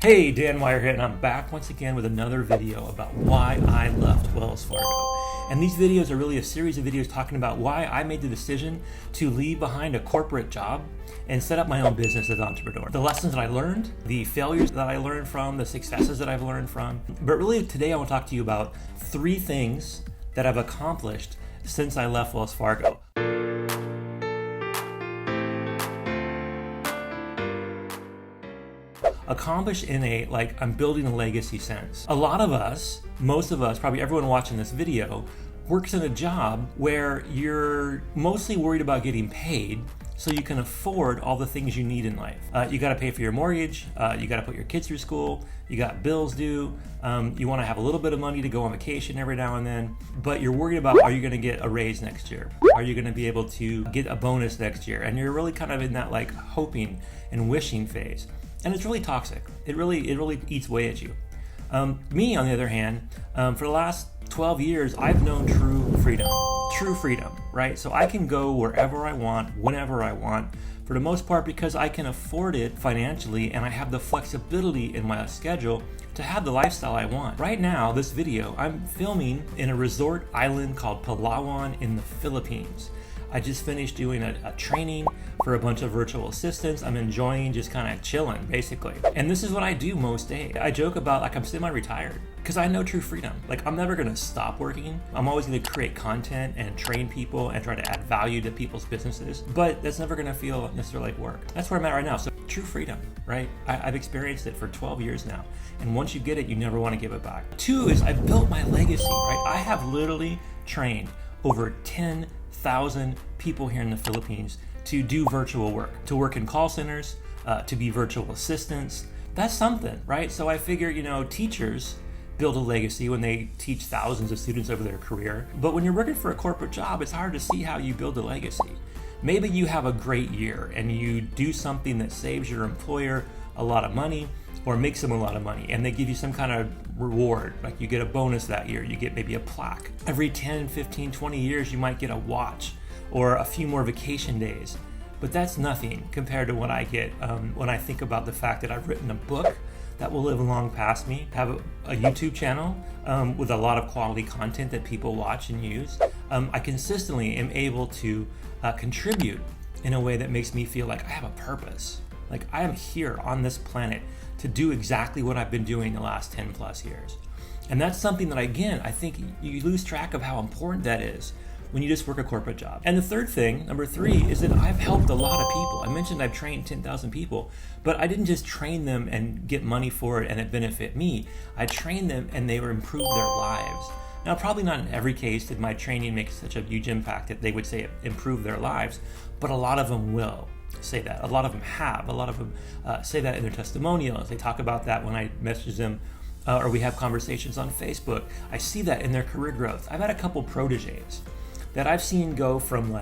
Hey, Dan Meyer here, and I'm back once again with another video about why I left Wells Fargo. And these videos are really a series of videos talking about why I made the decision to leave behind a corporate job and set up my own business as an entrepreneur. The lessons that I learned, the failures that I learned from, the successes that I've learned from. But really today I want to talk to you about 3 things that I've accomplished since I left Wells Fargo. Accomplished in a, I'm building a legacy sense. A lot of us, most of us, probably everyone watching this video, works in a job where you're mostly worried about getting paid so you can afford all the things you need in life. You gotta pay for your mortgage, you gotta put your kids through school, you got bills due, you wanna have a little bit of money to go on vacation every now and then, but you're worried about, are you gonna get a raise next year? Are you gonna be able to get a bonus next year? And you're really kind of in that hoping and wishing phase. And it's really toxic. It really eats away at you. Me, on the other hand, for the last 12 years, I've known true freedom, right? So I can go wherever I want, whenever I want, for the most part because I can afford it financially and I have the flexibility in my schedule to have the lifestyle I want. Right now, this video, I'm filming in a resort island called Palawan in the Philippines. I just finished doing a training for a bunch of virtual assistants. I'm enjoying just kind of chilling, basically. And this is what I do most days. I joke about I'm semi-retired because I know true freedom. I'm never gonna stop working. I'm always gonna create content and train people and try to add value to people's businesses, but that's never gonna feel necessarily like work. That's where I'm at right now. So true freedom, right? I've experienced it for 12 years now. And once you get it, you never wanna give it back. 2 is I've built my legacy, right? I have literally trained over 10,000 people here in the Philippines to do virtual work, to work in call centers, to be virtual assistants. That's something, right? So I figure, teachers build a legacy when they teach thousands of students over their career. But when you're working for a corporate job, it's hard to see how you build a legacy. Maybe you have a great year and you do something that saves your employer a lot of money or makes them a lot of money, and they give you some kind of reward, like you get a bonus that year, you get maybe a plaque. Every 10, 15, 20 years, you might get a watch or a few more vacation days. But that's nothing compared to what I get when I think about the fact that I've written a book that will live long past me, have a YouTube channel with a lot of quality content that people watch and use. I consistently am able to contribute in a way that makes me feel like I have a purpose. Like I am here on this planet to do exactly what I've been doing the last 10 plus years. And that's something that, again, I think you lose track of how important that is when you just work a corporate job. And the third thing, number 3, is that I've helped a lot of people. I mentioned I've trained 10,000 people, but I didn't just train them and get money for it and it benefit me. I trained them and they improve their lives. Now, probably not in every case did my training make such a huge impact that they would say it improved their lives, but a lot of them will say that. A lot of them have. A lot of them say that in their testimonials. They talk about that when I message them or we have conversations on Facebook. I see that in their career growth. I've had a couple proteges that I've seen go from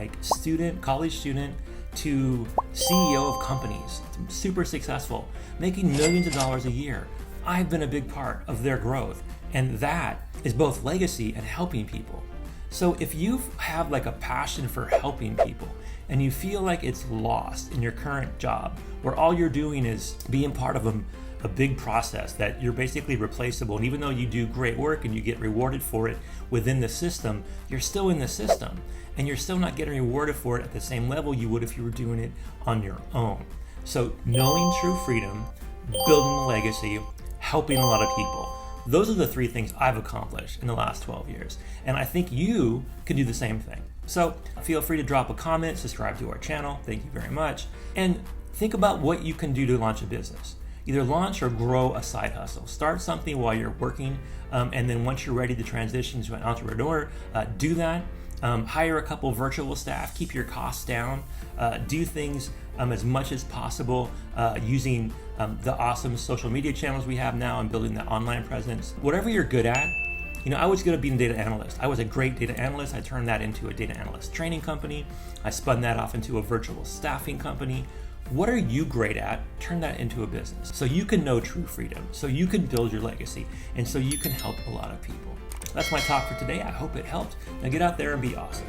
college student to CEO of companies, super successful, making millions of dollars a year. I've been a big part of their growth, and that is both legacy and helping people. So if you have a passion for helping people and you feel like it's lost in your current job where all you're doing is being part of a big process that you're basically replaceable, and even though you do great work and you get rewarded for it within the system, you're still in the system and you're still not getting rewarded for it at the same level you would if you were doing it on your own. So knowing true freedom, building a legacy, helping a lot of people. Those are the 3 things I've accomplished in the last 12 years. And I think you can do the same thing. So feel free to drop a comment, subscribe to our channel. Thank you very much. And think about what you can do to launch a business. Either launch or grow a side hustle. Start something while you're working, and then once you're ready to transition to an entrepreneur, do that. Hire a couple virtual staff, keep your costs down, do things as much as possible using the awesome social media channels we have now and building that online presence. Whatever you're good at, I was good at being a data analyst. I was a great data analyst. I turned that into a data analyst training company. I spun that off into a virtual staffing company. What are you great at? Turn that into a business so you can know true freedom, so you can build your legacy, and so you can help a lot of people. That's my talk for today. I hope it helped. Now get out there and be awesome.